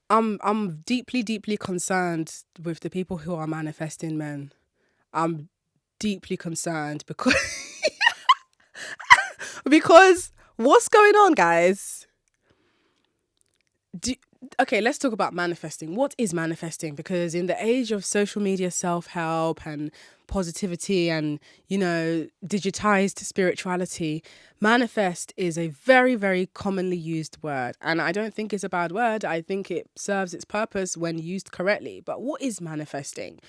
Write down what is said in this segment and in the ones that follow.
I'm deeply, deeply concerned with the people who are manifesting men. I'm deeply concerned because because what's going on, guys? Do, okay, let's talk about manifesting. What is manifesting? Because in the age of social media self-help and positivity and, digitized spirituality, manifest is a very, very commonly used word. And I don't think it's a bad word. I think it serves its purpose when used correctly. But what is manifesting?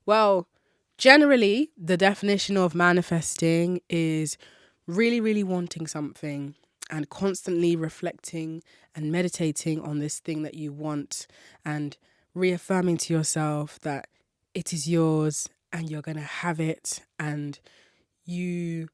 Well, generally, the definition of manifesting is really, really wanting something and constantly reflecting and meditating on this thing that you want and reaffirming to yourself that it is yours and you're going to have it, and you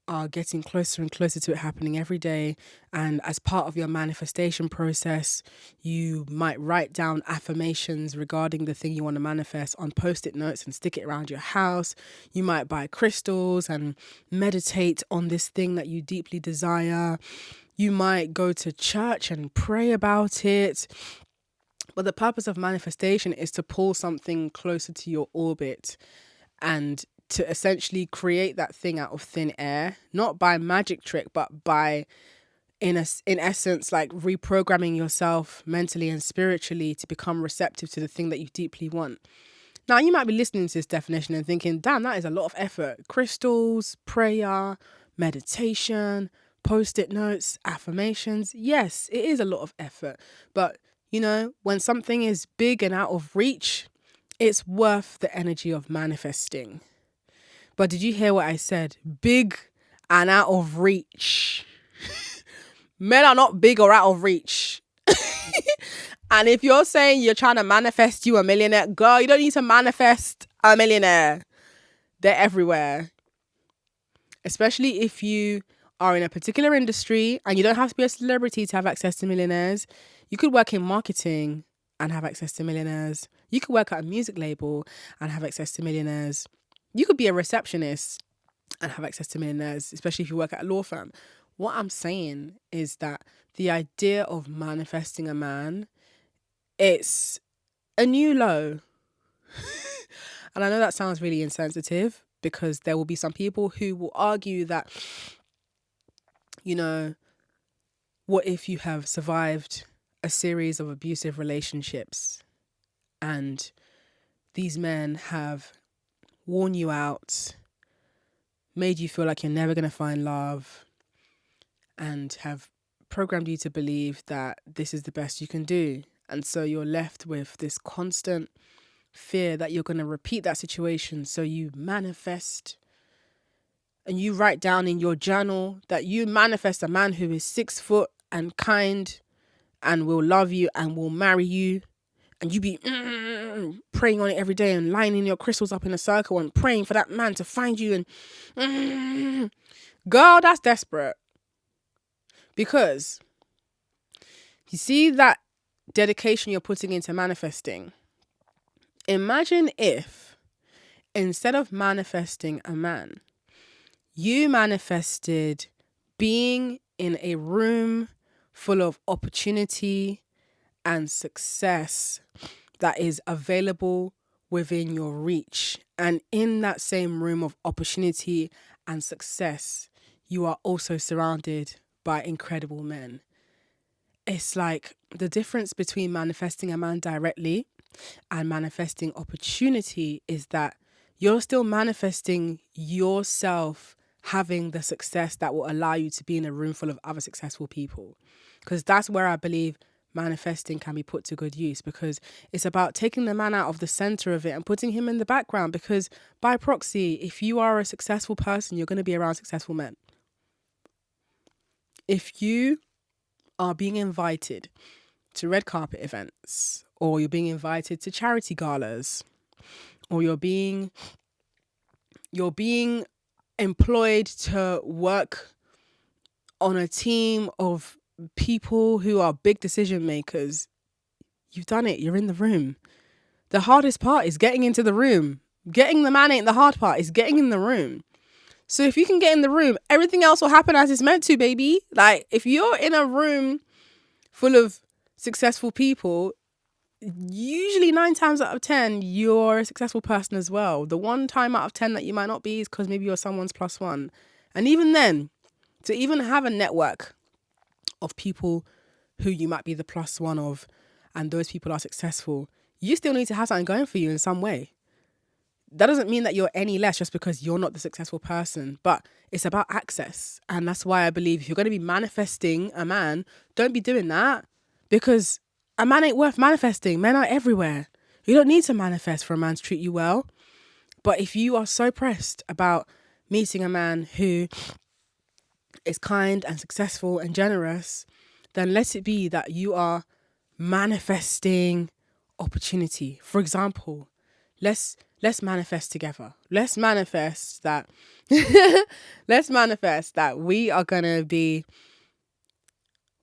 are getting closer and closer to it happening every day. And as part of your manifestation process, you might write down affirmations regarding the thing you want to manifest on post-it notes and stick it around your house. You might buy crystals and meditate on this thing that you deeply desire. You might go to church and pray about it. But the purpose of manifestation is to pull something closer to your orbit and to essentially create that thing out of thin air, not by magic trick, but by, in essence, like reprogramming yourself mentally and spiritually to become receptive to the thing that you deeply want. Now, you might be listening to this definition and thinking, damn, that is a lot of effort. Crystals, prayer, meditation, post-it notes, affirmations. Yes, it is a lot of effort. But, when something is big and out of reach, it's worth the energy of manifesting. But did you hear what I said? Big and out of reach. Men are not big or out of reach. And if you're saying you're trying to manifest you a millionaire, girl, you don't need to manifest a millionaire. They're everywhere. Especially if you are in a particular industry, and you don't have to be a celebrity to have access to millionaires. You could work in marketing and have access to millionaires. You could work at a music label and have access to millionaires. You could be a receptionist and have access to millionaires, especially if you work at a law firm. What I'm saying is that the idea of manifesting a man, it's a new low. And I know that sounds really insensitive, because there will be some people who will argue that, what if you have survived a series of abusive relationships and these men have worn you out, made you feel like you're never going to find love, and have programmed you to believe that this is the best you can do. And so you're left with this constant fear that you're going to repeat that situation. So you manifest and you write down in your journal that you manifest a man who is 6 foot and kind and will love you and will marry you. And you be praying on it every day and lining your crystals up in a circle and praying for that man to find you. And girl, that's desperate. Because you see that dedication you're putting into manifesting. Imagine if instead of manifesting a man, you manifested being in a room full of opportunity and success that is available within your reach. And in that same room of opportunity and success, you are also surrounded by incredible men. It's like the difference between manifesting a man directly and manifesting opportunity is that you're still manifesting yourself having the success that will allow you to be in a room full of other successful people. Because that's where I believe manifesting can be put to good use, because it's about taking the man out of the center of it and putting him in the background. Because by proxy, if you are a successful person, you're going to be around successful men. If you are being invited to red carpet events, or you're being invited to charity galas, or you're being employed to work on a team of people who are big decision makers, you've done it. You're in the room. The hardest part is getting into the room. Getting the man ain't the hard part. It's getting in the room. So if you can get in the room, everything else will happen as it's meant to, baby. Like, if you're in a room full of successful people, usually 9 times out of 10, you're a successful person as well. The 1 time out of 10 that you might not be is because maybe you're someone's plus one. And even then, to even have a network of people who you might be the plus one of, and those people are successful, you still need to have something going for you in some way. That doesn't mean that you're any less just because you're not the successful person, but it's about access. And that's why I believe if you're going to be manifesting a man, don't be doing that, because a man ain't worth manifesting. Men are everywhere. You don't need to manifest for a man to treat you well. But if you are so pressed about meeting a man who is kind and successful and generous, then let it be that you are manifesting opportunity. For example, let's manifest together. Let's manifest that we are going to be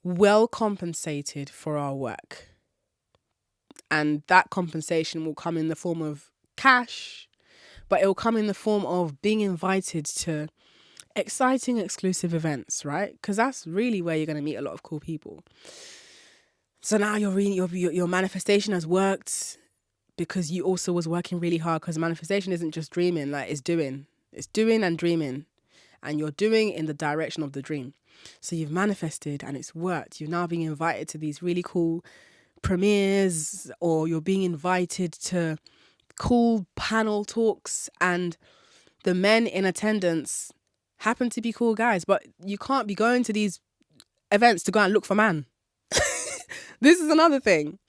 well compensated for our work. And that compensation will come in the form of cash, but it will come in the form of being invited to exciting exclusive events, right? Because that's really where you're going to meet a lot of cool people. So now your manifestation has worked because you also was working really hard, because manifestation isn't just dreaming, like it's doing and dreaming, and you're doing in the direction of the dream. So you've manifested and it's worked. You're now being invited to these really cool premieres, or you're being invited to cool panel talks, and the men in attendance happen to be cool guys, but you can't be going to these events to go and look for man. This is another thing.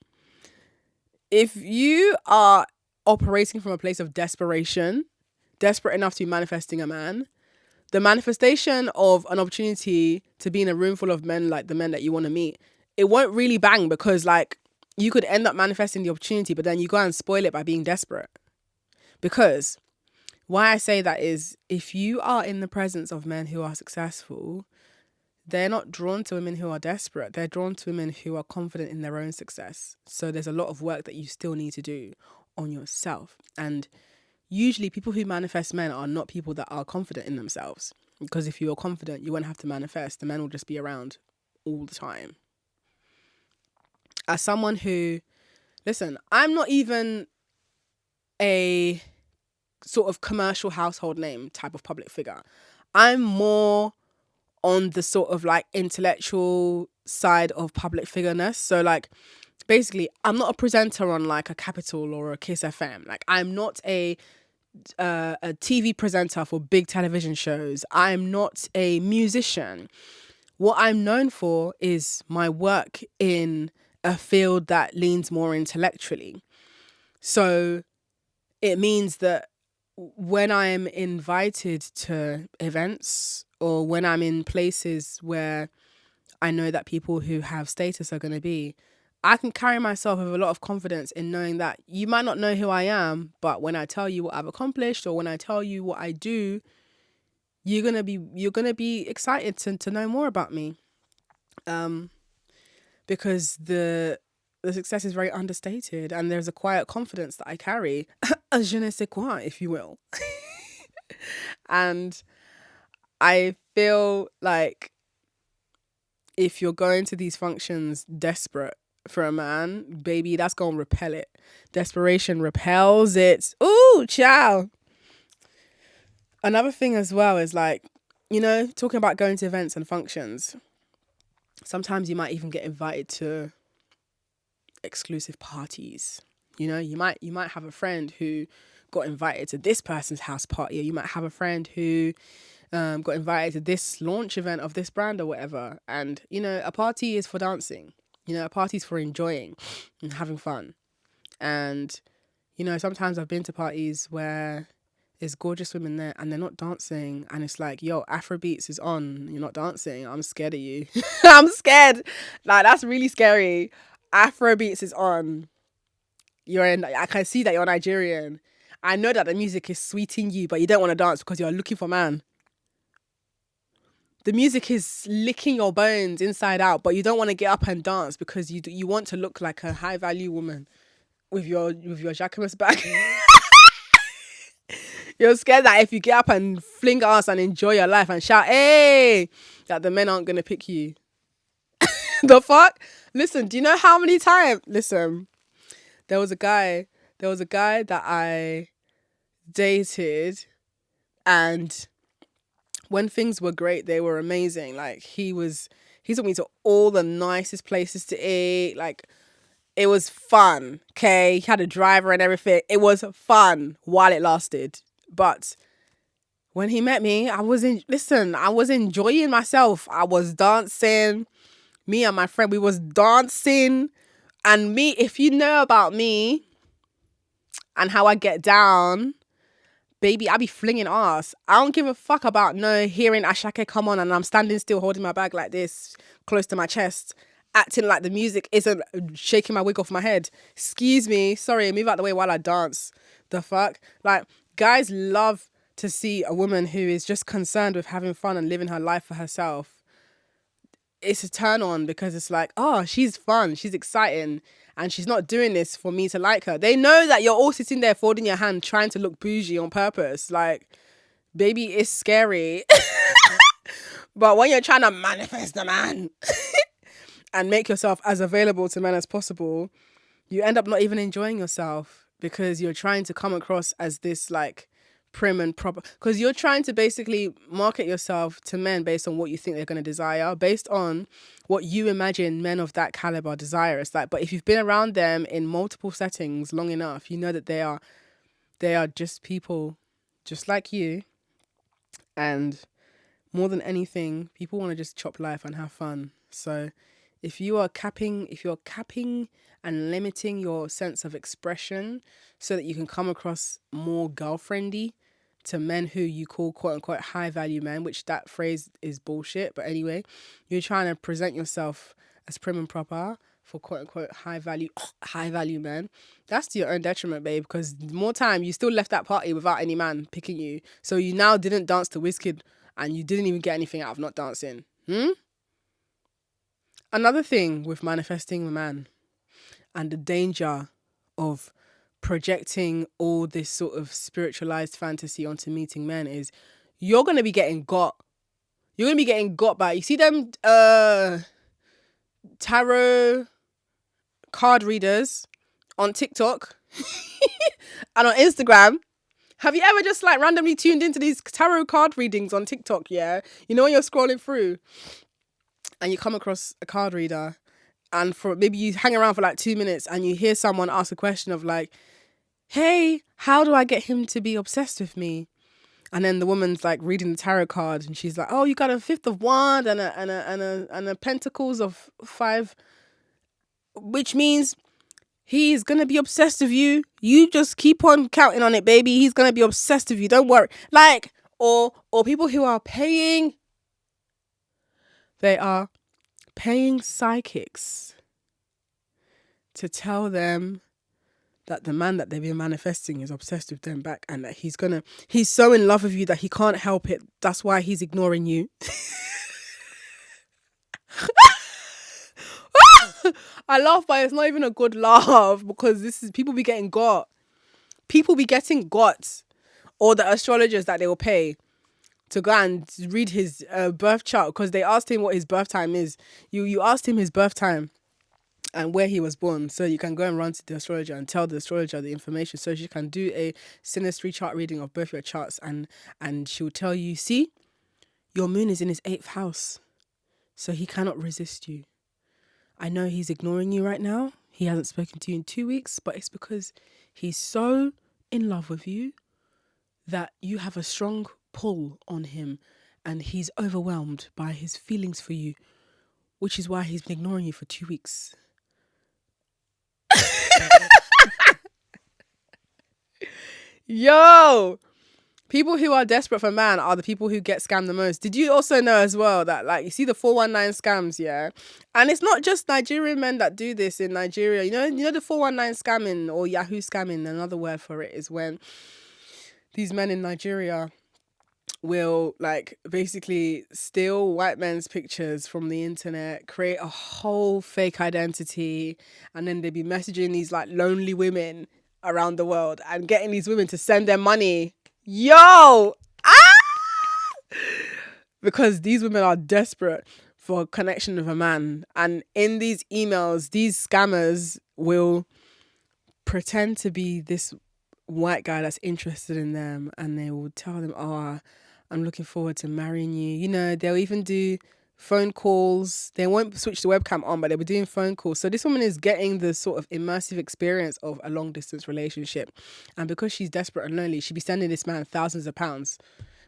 If you are operating from a place of desperation, desperate enough to be manifesting a man, the manifestation of an opportunity to be in a room full of men like the men that you want to meet, it won't really bang, because like you could end up manifesting the opportunity, but then you go and spoil it by being desperate. Because why I say that is, if you are in the presence of men who are successful, they're not drawn to women who are desperate. They're drawn to women who are confident in their own success. So there's a lot of work that you still need to do on yourself. And usually people who manifest men are not people that are confident in themselves. Because if you're confident, you won't have to manifest. The men will just be around all the time. As someone who, listen, I'm not even a sort of commercial household name type of public figure. I'm more on the sort of like intellectual side of public figureness. So like basically I'm not a presenter on like a Capital or a Kiss FM. Like I'm not a TV presenter for big television shows. I'm not a musician. What I'm known for is my work in a field that leans more intellectually. So it means that when I'm invited to events, or when I'm in places where I know that people who have status are going to be, I can carry myself with a lot of confidence in knowing that you might not know who I am, but when I tell you what I've accomplished, or when I tell you what I do, you're gonna be excited to know more about me, because the success is very understated, and there's a quiet confidence that I carry, a je ne sais quoi, if you will, and I feel like if you're going to these functions desperate for a man, baby, that's going to repel it. Desperation repels it. Ooh, ciao. Another thing as well is like, you know, talking about going to events and functions, sometimes you might even get invited to exclusive parties. You know, you might have a friend who got invited to this person's house party, or you might have a friend who got invited to this launch event of this brand or whatever. And, you know, a party is for dancing. You know, a party is for enjoying and having fun. And, you know, sometimes I've been to parties where there's gorgeous women there and they're not dancing. And it's like, yo, Afrobeats is on. You're not dancing. I'm scared of you. I'm scared. Like, that's really scary. Afrobeats is on. I can see that you're Nigerian. I know that the music is sweeting you, but you don't want to dance because you're looking for man. The music is licking your bones inside out, but you don't want to get up and dance because you want to look like a high value woman with your Jacquemus bag. You're scared that if you get up and fling ass and enjoy your life and shout, hey, that the men aren't going to pick you. The fuck? Listen, do you know how many times? Listen, There was a guy. There was a guy that I dated, and when things were great, they were amazing. Like he took me to all the nicest places to eat. Like it was fun. Okay, he had a driver and everything. It was fun while it lasted. But when he met me, I was enjoying myself. I was dancing. Me and my friend, we was dancing. And me, if you know about me and how I get down, baby, I be flinging ass. I don't give a fuck about hearing Ashake come on and I'm standing still holding my bag like this, close to my chest, acting like the music isn't shaking my wig off my head. Excuse me, sorry, move out the way while I dance. The fuck? Like, guys love to see a woman who is just concerned with having fun and living her life for herself. It's a turn on because it's like, oh, she's fun, she's exciting, and she's not doing this for me to like her. They know that you're all sitting there folding your hand trying to look bougie on purpose. Like, baby, it's scary. But when you're trying to manifest a man and make yourself as available to men as possible, you end up not even enjoying yourself because you're trying to come across as this like prim and proper, because you're trying to basically market yourself to men based on what you think they're going to desire, based on what you imagine men of that caliber desire. It's like, but if you've been around them in multiple settings long enough, you know that they are just people just like you. And more than anything, people want to just chop life and have fun. So if you're capping and limiting your sense of expression so that you can come across more girlfriendy to men who you call quote unquote high value men, which that phrase is bullshit. But anyway, you're trying to present yourself as prim and proper for quote unquote high value men. That's to your own detriment, babe, because more time you still left that party without any man picking you. So you now didn't dance to Wizkid and you didn't even get anything out of not dancing. Another thing with manifesting a man and the danger of projecting all this sort of spiritualized fantasy onto meeting men is you're going to be getting got. You're going to be getting got by, you see them tarot card readers on TikTok and on Instagram. Have you ever just like randomly tuned into these tarot card readings on TikTok? Yeah. You know, when you're scrolling through and you come across a card reader and for maybe you hang around for like 2 minutes and you hear someone ask a question of like, hey, how do I get him to be obsessed with me? And then the woman's like reading the tarot card and she's like, oh, you got a 5th of wand and a pentacles of 5, which means he's going to be obsessed with you. You just keep on counting on it, baby. He's going to be obsessed with you. Don't worry. Like, or people who are paying, they are paying psychics to tell them that the man that they've been manifesting is obsessed with them back and that he's so in love with you that he can't help it. That's why he's ignoring you. I laugh, but it's not even a good laugh because this is people be getting got. People be getting got. Or the astrologers that they will pay to go and read his birth chart because they asked him what his birth time is. You asked him his birth time and where he was born, so you can go and run to the astrologer and tell the astrologer the information so she can do a synastry chart reading of both your charts and she'll tell you, see, your moon is in his 8th house, so he cannot resist you. I know he's ignoring you right now. He hasn't spoken to you in 2 weeks, but it's because he's so in love with you that you have a strong pull on him and he's overwhelmed by his feelings for you, which is why he's been ignoring you for 2 weeks. Yo, people who are desperate for man are the people who get scammed the most. Did you also know as well that like you see the 419 scams, yeah? And it's not just Nigerian men that do this in Nigeria. You know the 419 scamming or Yahoo scamming, another word for it is when these men in Nigeria will like basically steal white men's pictures from the internet, create a whole fake identity, and then they'd be messaging these like lonely women around the world and getting these women to send them money. Yo! Because these women are desperate for a connection with a man. And in these emails, these scammers will pretend to be this white guy that's interested in them, and they will tell them, "Oh, I'm looking forward to marrying you." You know, they'll even do phone calls. They won't switch the webcam on, but they'll be doing phone calls. So this woman is getting the sort of immersive experience of a long distance relationship. And because she's desperate and lonely, she'd be sending this man thousands of pounds,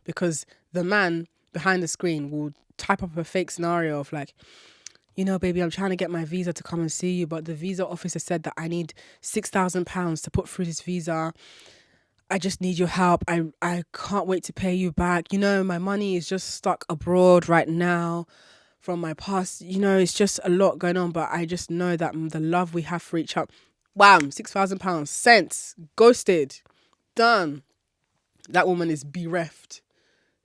because the man behind the screen will type up a fake scenario of like, you know, baby, I'm trying to get my visa to come and see you, but the visa officer said that I need £6,000 to put through this visa. I just need your help. I can't wait to pay you back. You know, my money is just stuck abroad right now from my past. You know, it's just a lot going on, but I just know that the love we have for each other. Wham, £6,000 sent, ghosted, done. That woman is bereft,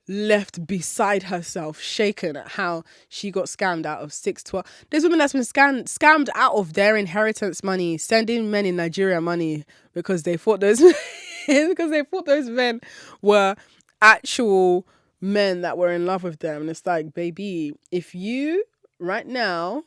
left beside herself, shaken at how she got scammed out of 612. There's women that's been scammed out of their inheritance money, sending men in Nigeria money because they thought those men were actual men that were in love with them. And it's like, baby, if you right now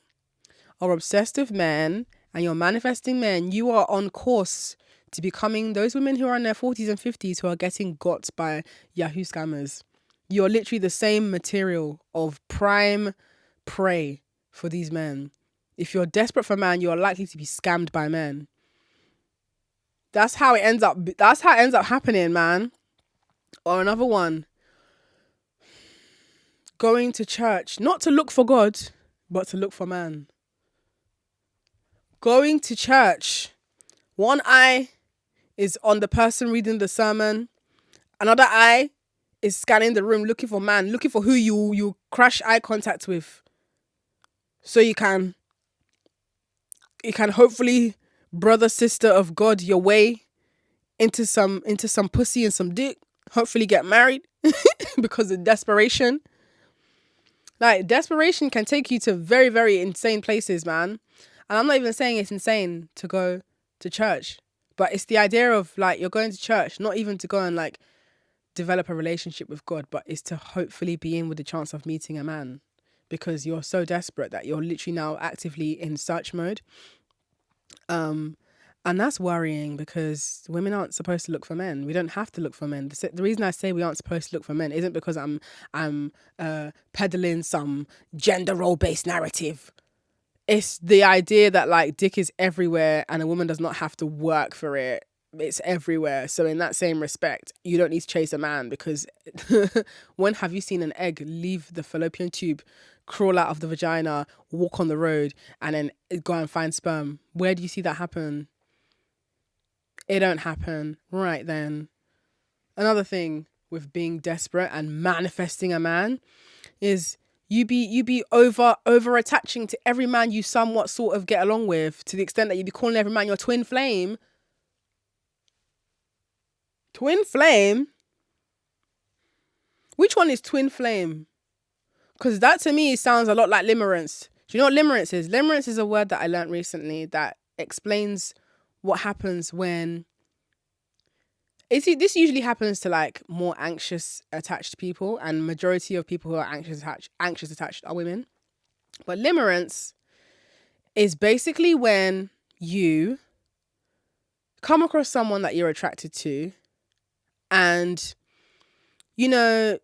are obsessed with men and you're manifesting men, you are on course to becoming those women who are in their 40s and 50s who are getting got by Yahoo scammers. You're literally the same material of prime prey for these men. If you're desperate for man, you are likely to be scammed by men. That's how it ends up happening, man. Or another one. Going to church, not to look for God, but to look for man. Going to church. One eye is on the person reading the sermon. Another eye is scanning the room, looking for man, looking for who you crash eye contact with. So you can hopefully brother, sister of God your way into some pussy and some dick. Hopefully get married because of desperation. Like, desperation can take you to very, very insane places, man. And I'm not even saying it's insane to go to church, but it's the idea of like, you're going to church, not even to go and like develop a relationship with God, but is to hopefully be in with the chance of meeting a man, because you're so desperate that you're literally now actively in search mode. And that's worrying, because women aren't supposed to look for men. We don't have to look for men. The reason I say we aren't supposed to look for men isn't because I'm peddling some gender role based narrative. It's the idea that like dick is everywhere and a woman does not have to work for it. It's everywhere. So in that same respect, you don't need to chase a man, because when have you seen an egg leave the fallopian tube, crawl out of the vagina, walk on the road, and then go and find sperm? Where do you see that happen? It don't happen. Right then. Another thing with being desperate and manifesting a man is you be over attaching to every man you somewhat sort of get along with, to the extent that you be calling every man your twin flame. Twin flame? Which one is twin flame? Because that to me sounds a lot like limerence. Do you know what limerence is? Limerence is a word that I learned recently that explains what happens when... This usually happens to like more anxious attached people, and majority of people who are anxious attached are women. But limerence is basically when you come across someone that you're attracted to, and you know,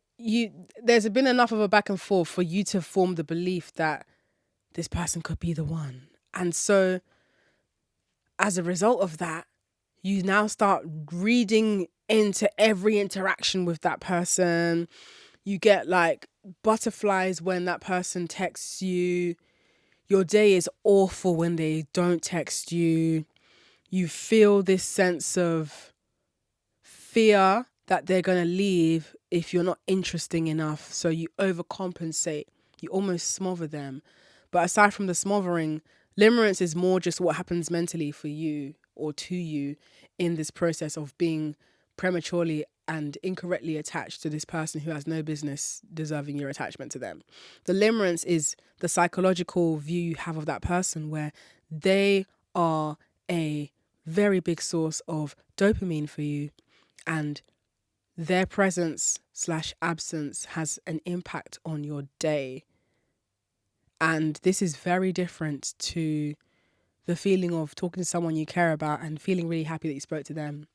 there's been enough of a back and forth for you to form the belief that this person could be the one. And so as a result of that, you now start reading into every interaction with that person. You get like butterflies when that person texts you. Your day is awful when they don't text you. You feel this sense of fear that they're going to leave if you're not interesting enough. So you overcompensate. You almost smother them. But aside from the smothering, limerence is more just what happens mentally for you or to you in this process of being prematurely and incorrectly attached to this person who has no business deserving your attachment to them. The limerence is the psychological view you have of that person, where they are a very big source of dopamine for you, and their presence/absence has an impact on your day. And this is very different to the feeling of talking to someone you care about and feeling really happy that you spoke to them.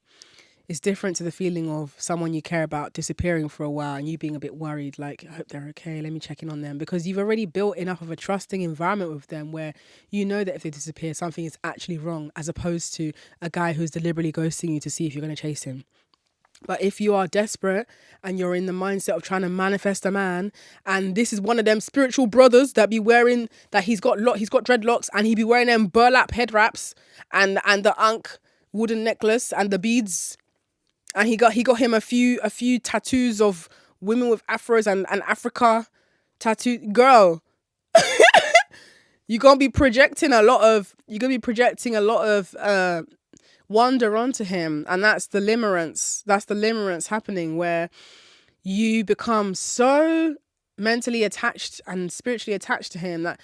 It's different to the feeling of someone you care about disappearing for a while and you being a bit worried, like, I hope they're okay, let me check in on them. Because you've already built enough of a trusting environment with them where you know that if they disappear, something is actually wrong, as opposed to a guy who's deliberately ghosting you to see if you're going to chase him. But if you are desperate and you're in the mindset of trying to manifest a man, and this is one of them spiritual brothers that be wearing, that he's got dreadlocks and he be wearing them burlap head wraps and the ankh wooden necklace and the beads, and he got him a few tattoos of women with afros and Africa tattoo. Girl, you're gonna be projecting a lot of wonder onto him, and that's the limerence happening, where you become so mentally attached and spiritually attached to him that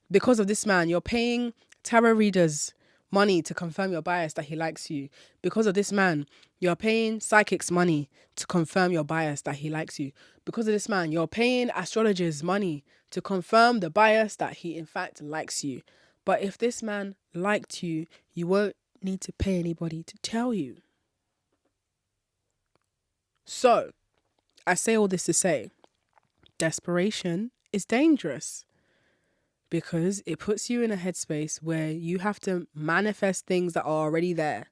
because of this man, you're paying tarot readers money to confirm your bias that he likes you. Because of this man, you're paying psychics money to confirm your bias that he likes you. Because of this man, you're paying astrologers money to confirm the bias that he in fact likes you. But if this man liked you, you won't need to pay anybody to tell you. So, I say all this to say, desperation is dangerous because it puts you in a headspace where you have to manifest things that are already there.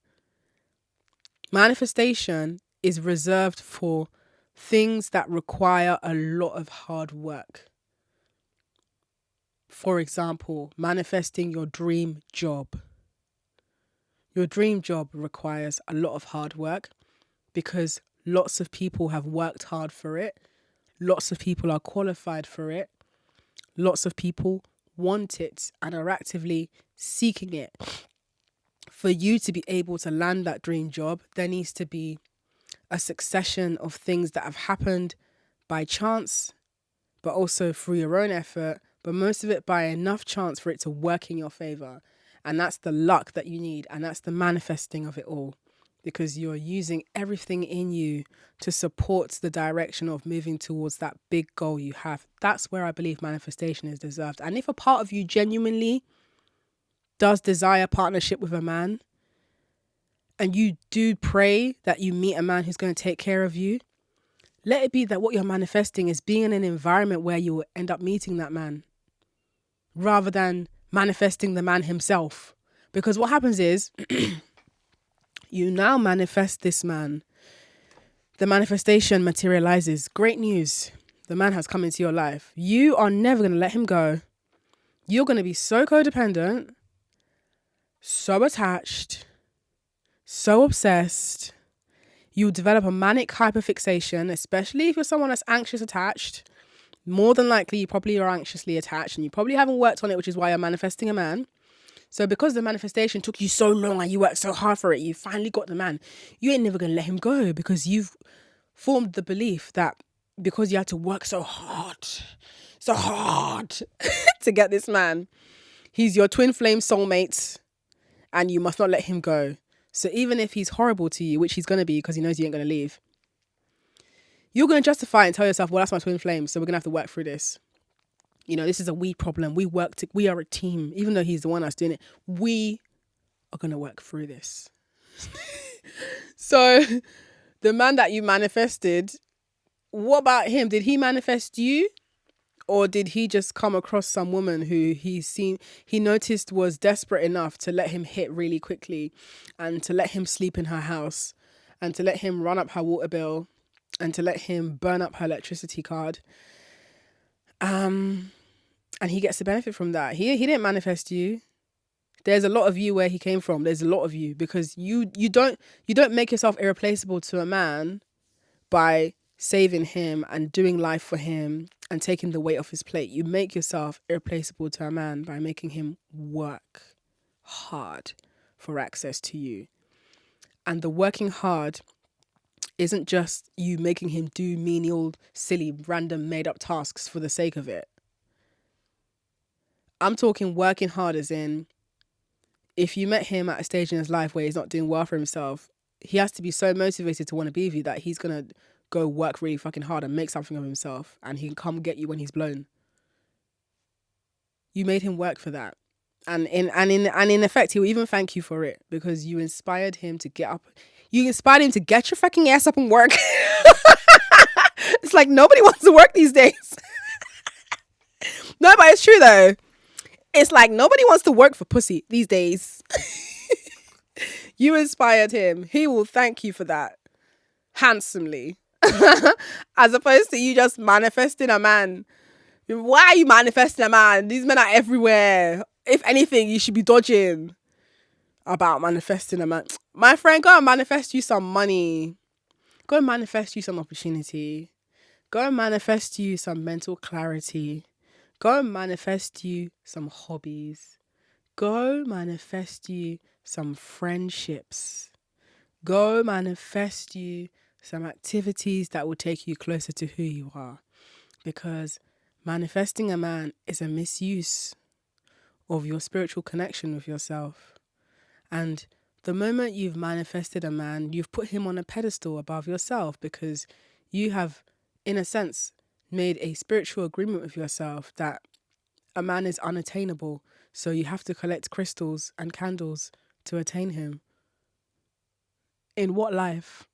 Manifestation is reserved for things that require a lot of hard work. For example, manifesting your dream job. Your dream job requires a lot of hard work because lots of people have worked hard for it. Lots of people are qualified for it. Lots of people want it and are actively seeking it. For you to be able to land that dream job, there needs to be a succession of things that have happened by chance, but also through your own effort, but most of it by enough chance for it to work in your favor. And that's the luck that you need, and that's the manifesting of it all, because you're using everything in you to support the direction of moving towards that big goal you have. That's where I believe manifestation is deserved. And if a part of you genuinely does desire partnership with a man, and you do pray that you meet a man who's going to take care of you, let it be that what you're manifesting is being in an environment where you will end up meeting that man, rather than manifesting the man himself. Because what happens is, you now manifest this man. The manifestation materializes. Great news. The man has come into your life. You are never going to let him go. You're going to be so codependent, so attached, so obsessed. You develop a manic hyper-fixation, especially if you're someone that's anxious attached. More than likely, you probably are anxiously attached and you probably haven't worked on it, which is why you're manifesting a man. So because the manifestation took you so long and you worked so hard for it, you finally got the man. You ain't never going to let him go because you've formed the belief that because you had to work so hard to get this man, he's your twin flame soulmate and you must not let him go. So even if he's horrible to you, which he's going to be because he knows you ain't going to leave, you're going to justify and tell yourself, well, that's my twin flame, so we're going to have to work through this. You know, this is a we problem. We are a team. Even though he's the one that's doing it, we are going to work through this. So the man that you manifested, what about him? Did he manifest you? Or did he just come across some woman who he noticed was desperate enough to let him hit really quickly and to let him sleep in her house and to let him run up her water bill and to let him burn up her electricity card? And he gets the benefit from that. He didn't manifest you. There's a lot of you where he came from. There's a lot of you because you don't make yourself irreplaceable to a man by saving him and doing life for him and taking the weight off his plate. You make yourself irreplaceable to a man by making him work hard for access to you. And the working hard isn't just you making him do menial, silly, random, made-up tasks for the sake of it. I'm talking working hard as in, if you met him at a stage in his life where he's not doing well for himself, he has to be so motivated to want to be with you that he's going to go work really fucking hard and make something of himself and he can come get you when he's blown. You made him work for that. And in effect, he will even thank you for it because you inspired him to get up. You inspired him to get your fucking ass up and work. It's like nobody wants to work these days. No, but it's true though. It's like nobody wants to work for pussy these days. You inspired him. He will thank you for that handsomely. As opposed to you just manifesting a man. Why are you manifesting a man? These men are everywhere. If anything, you should be dodging about manifesting a man. My friend, go and manifest you some money. Go and manifest you some opportunity. Go and manifest you some mental clarity. Go and manifest you some hobbies. Go manifest you some friendships. Go manifest you some activities that will take you closer to who you are. Because manifesting a man is a misuse of your spiritual connection with yourself. And the moment you've manifested a man, you've put him on a pedestal above yourself because you have, in a sense, made a spiritual agreement with yourself that a man is unattainable. So you have to collect crystals and candles to attain him. In what life?